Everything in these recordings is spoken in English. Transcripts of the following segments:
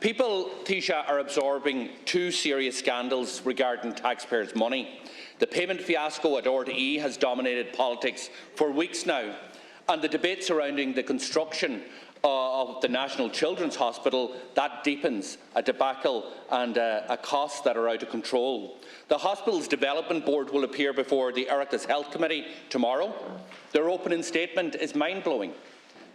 People, Taoiseach, are absorbing two serious scandals regarding taxpayers' money. The payment fiasco at RTE has dominated politics for weeks now, and the debate surrounding the construction of the National Children's Hospital, that deepens a debacle and a cost that are out of control. The hospital's development board will appear before the Oireachtas Health Committee tomorrow. Their opening statement is mind-blowing.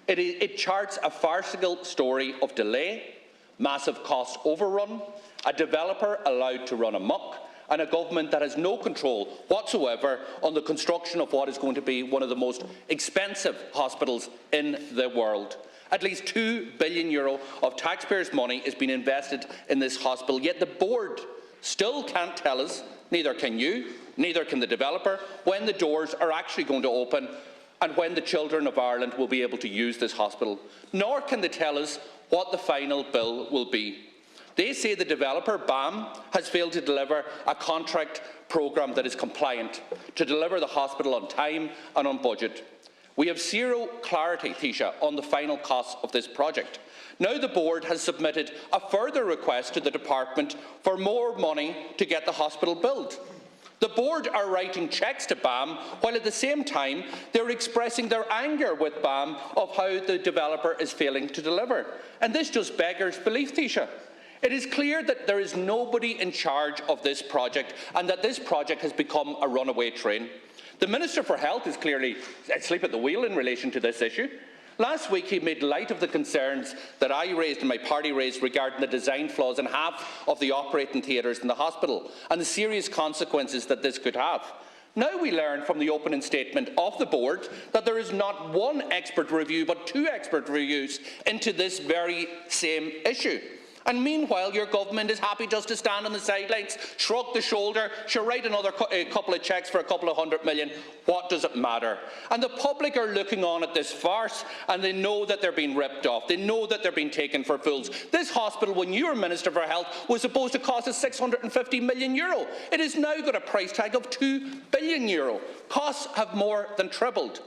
It charts a farcical story of delay, massive cost overrun, a developer allowed to run amok, and a government that has no control whatsoever on the construction of what is going to be one of the most expensive hospitals in the world. At least €2 billion of taxpayers' money is being invested in this hospital, yet the board still can't tell us, neither can you, neither can the developer, when the doors are actually going to open and when the children of Ireland will be able to use this hospital. Nor can they tell us what the final bill will be. They say the developer, BAM, has failed to deliver a contract programme that is compliant to deliver the hospital on time and on budget. We have zero clarity, Taoiseach, on the final costs of this project. Now the board has submitted a further request to the department for more money to get the hospital built. The board are writing cheques to BAM, while at the same time they're expressing their anger with BAM of how the developer is failing to deliver. And this just beggars belief, Taoiseach. It is clear that there is nobody in charge of this project and that this project has become a runaway train. The Minister for Health is clearly asleep at the wheel in relation to this issue. Last week he made light of the concerns that I raised and my party raised regarding the design flaws in half of the operating theatres in the hospital and the serious consequences that this could have. Now we learn from the opening statement of the board that there is not one expert review but two expert reviews into this very same issue. And meanwhile, your government is happy just to stand on the sidelines, shrug the shoulder, she'll write another couple of cheques for a couple of $100 million. What does it matter? And the public are looking on at this farce, and they know that they're being ripped off. They know that they're being taken for fools. This hospital, when you were Minister for Health, was supposed to cost us €650 million. It has now got a price tag of €2 billion. Costs have more than tripled.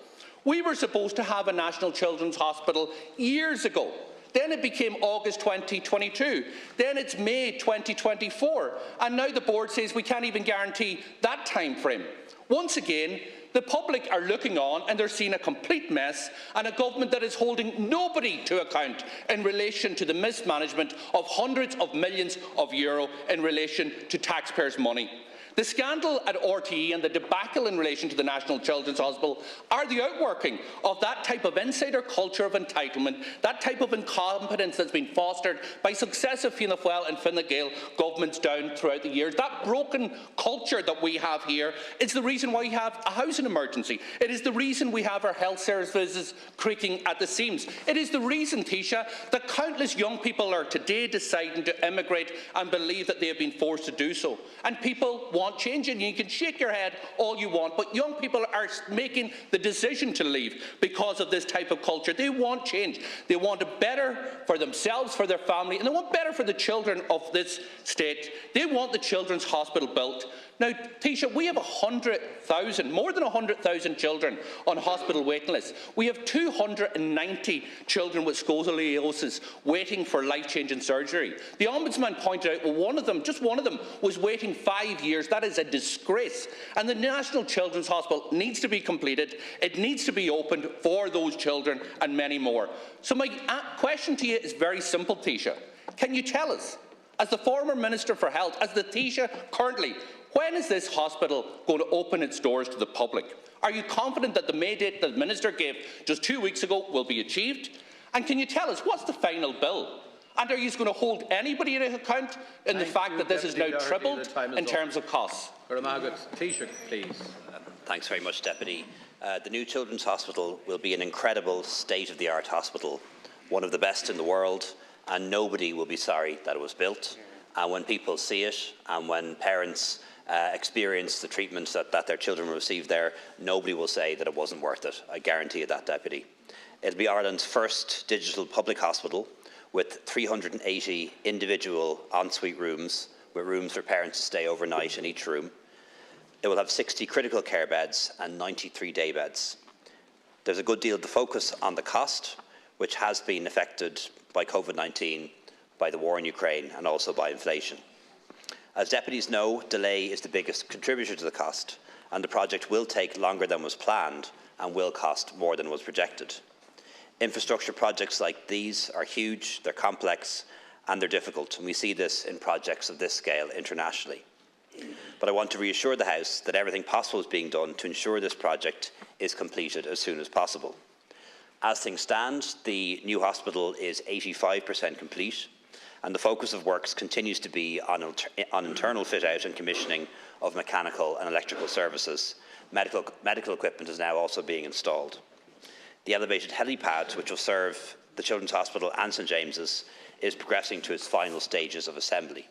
We were supposed to have a National Children's Hospital years ago. Then it became August 2022. Then it's May 2024. And now the board says we can't even guarantee that time frame. Once again, the public are looking on and they're seeing a complete mess and a government that is holding nobody to account in relation to the mismanagement of hundreds of millions of euro in relation to taxpayers' money. The scandal at RTE and the debacle in relation to the National Children's Hospital are the outworking of that type of insider culture of entitlement, that type of incompetence that's been fostered by successive Fianna Fáil and Fine Gael governments down throughout the years. That broken culture that we have here is the reason why we have a housing emergency. It is the reason we have our health services creaking at the seams. It is the reason, Taoiseach, that countless young people are today deciding to emigrate and believe that they have been forced to do so. And people want change, and you can shake your head all you want, but young people are making the decision to leave because of this type of culture. They want change. They want it better for themselves, for their family, and they want better for the children of this state. They want the Children's Hospital built. Now, Taoiseach, we have 100,000, more than 100,000 children on hospital waiting lists. We have 290 children with scoliosis waiting for life-changing surgery. The Ombudsman pointed out, well, one of them, just one of them, was waiting 5 years. That is a disgrace. And the National Children's Hospital needs to be completed. It needs to be opened for those children and many more. So my question to you is very simple, Taoiseach. Can you tell us, as the former Minister for Health, as the Taoiseach currently, when is this hospital going to open its doors to the public? Are you confident that the May date that the Minister gave just 2 weeks ago will be achieved? And can you tell us what's the final bill? And are you going to hold anybody to account in the fact that this is now tripled in terms of costs? Taoiseach, please. Thanks very much, Deputy. The new Children's Hospital will be an incredible state-of-the-art hospital, one of the best in the world, and nobody will be sorry that it was built. And when people see it, and when parents experience the treatment that their children receive there, nobody will say that it wasn't worth it. I guarantee you that, Deputy. It'll be Ireland's first digital public hospital with 380 individual ensuite rooms, with rooms for parents to stay overnight in each room. It will have 60 critical care beds and 93 day beds. There's a good deal to focus on the cost, which has been affected by COVID-19, by the war in Ukraine and also by inflation. As deputies know, delay is the biggest contributor to the cost, and the project will take longer than was planned and will cost more than was projected. Infrastructure projects like these are huge, they're complex, and they're difficult, and we see this in projects of this scale internationally. But I want to reassure the House that everything possible is being done to ensure this project is completed as soon as possible. As things stand, the new hospital is 85% complete, and the focus of works continues to be on internal fit-out and commissioning of mechanical and electrical services. Medical equipment is now also being installed. The elevated helipad, which will serve the Children's Hospital and St James's, is progressing to its final stages of assembly.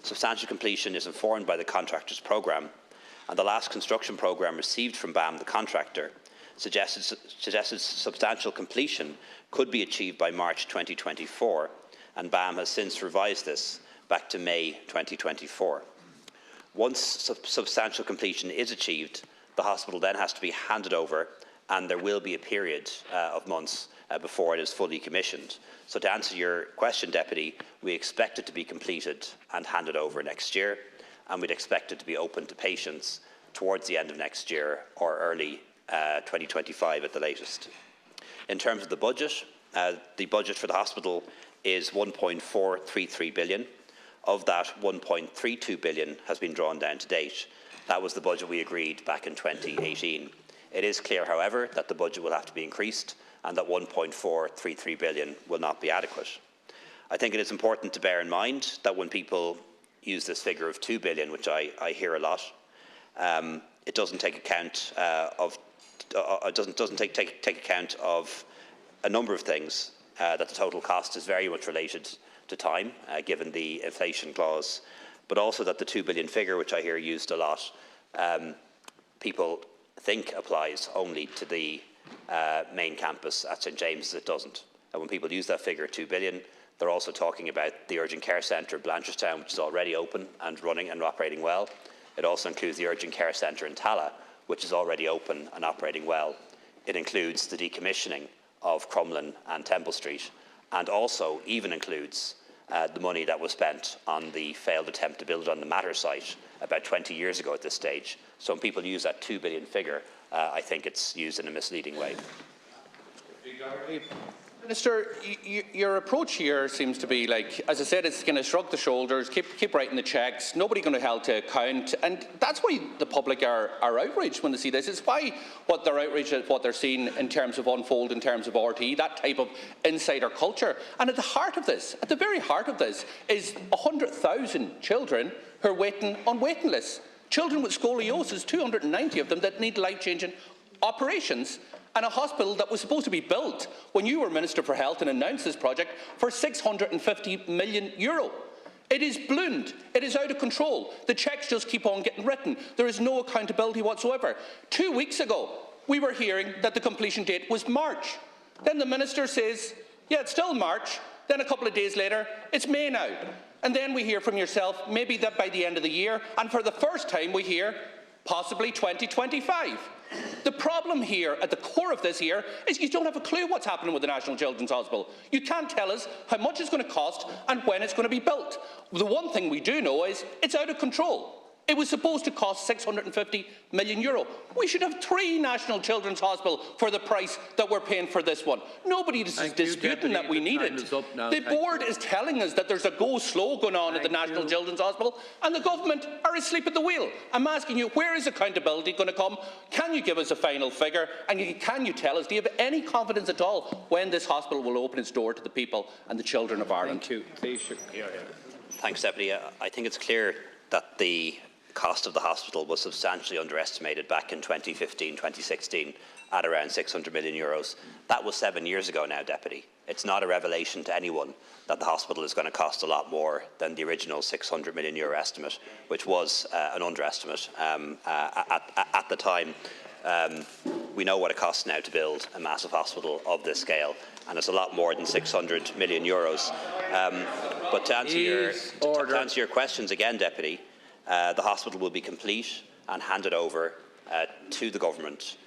Substantial completion is informed by the contractor's programme, and the last construction programme received from BAM, the contractor, suggested substantial completion could be achieved by March 2024, and BAM has since revised this back to May 2024. Once substantial completion is achieved, the hospital then has to be handed over, and there will be a period of months before it is fully commissioned. So to answer your question, Deputy, we expect it to be completed and handed over next year, and we'd expect it to be open to patients towards the end of next year or early 2025 at the latest. In terms of the budget for the hospital is 1.433 billion. Of that, 1.32 billion has been drawn down to date. That was the budget we agreed back in 2018. It is clear, however, that the budget will have to be increased and that 1.433 billion will not be adequate. I think it is important to bear in mind that when people use this figure of 2 billion, which I hear a lot, it doesn't take account take account of a number of things. That the total cost is very much related to time, given the inflation clause, but also that the 2 billion figure, which I hear used a lot, people think applies only to the main campus at St James's. It doesn't. And when people use that figure, 2 billion, they're also talking about the urgent care centre in Blanchardstown, which is already open and running and operating well. It also includes the urgent care centre in Tala, which is already open and operating well. It includes the decommissioning of Crumlin and Temple Street, and also even includes the money that was spent on the failed attempt to build on the Matter site about 20 years ago at this stage. So when people use that 2 billion figure, I think it's used in a misleading way. Minister, your approach here seems to be like, as I said, it's going to shrug the shoulders, keep writing the cheques, nobody going to be held to account, and that's why the public are outraged when they see this. It's why what they're outraged at what they're seeing in terms of Unfold, in terms of RTE, that type of insider culture. And at the heart of this, at the very heart of this, is 100,000 children who are waiting on waiting lists. Children with scoliosis, 290 of them, that need life-changing operations, and a hospital that was supposed to be built when you were Minister for Health and announced this project for €650 million. It is ballooned. It is out of control. The cheques just keep on getting written. There is no accountability whatsoever. 2 weeks ago, we were hearing that the completion date was March. Then the Minister says, yeah, it's still March. Then a couple of days later, it's May now. And then we hear from yourself, maybe that by the end of the year, and for the first time we hear, possibly 2025. The problem here, at the core of this here, is you don't have a clue what's happening with the National Children's Hospital. You can't tell us how much it's going to cost and when it's going to be built. The one thing we do know is it's out of control. It was supposed to cost €650 million. We should have 3 National Children's Hospitals for the price that we're paying for this one. Nobody is disputing that we need it. The board is telling us that there's a go slow going on at the National Children's Hospital, and the government are asleep at the wheel. I'm asking you, where is accountability going to come? Can you give us a final figure? And can you tell us, do you have any confidence at all when this hospital will open its door to the people and the children of Ireland? Thank you. Thanks, Deputy. I think it's clear that the cost of the hospital was substantially underestimated back in 2015-2016 at around €600 million. That was 7 years ago now, Deputy. It's not a revelation to anyone that the hospital is going to cost a lot more than the original €600 million estimate, which was an underestimate at the time. We know what it costs now to build a massive hospital of this scale, and it's a lot more than €600 million. But to answer your questions again, Deputy, the hospital will be complete and handed over to the government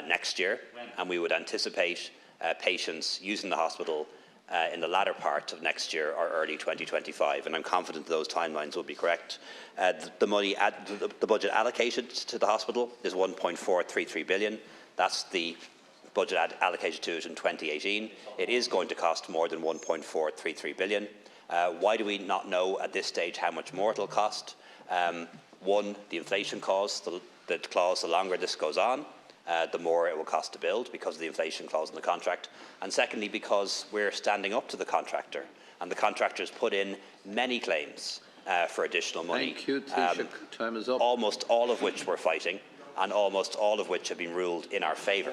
next year, and we would anticipate patients using the hospital in the latter part of next year or early 2025, and I'm confident those timelines will be correct. The budget allocated to the hospital is 1.433 billion. That's the budget allocated to it in 2018. It is going to cost more than 1.433 billion. Why do we not know at this stage how much more it will cost? One, the inflation clause. The longer this goes on, the more it will cost to build because of the inflation clause in the contract. And secondly, because we're standing up to the contractor, and the contractors put in many claims for additional money. Thank you, Taoiseach. Time is up. Almost all of which we're fighting, and almost all of which have been ruled in our favour.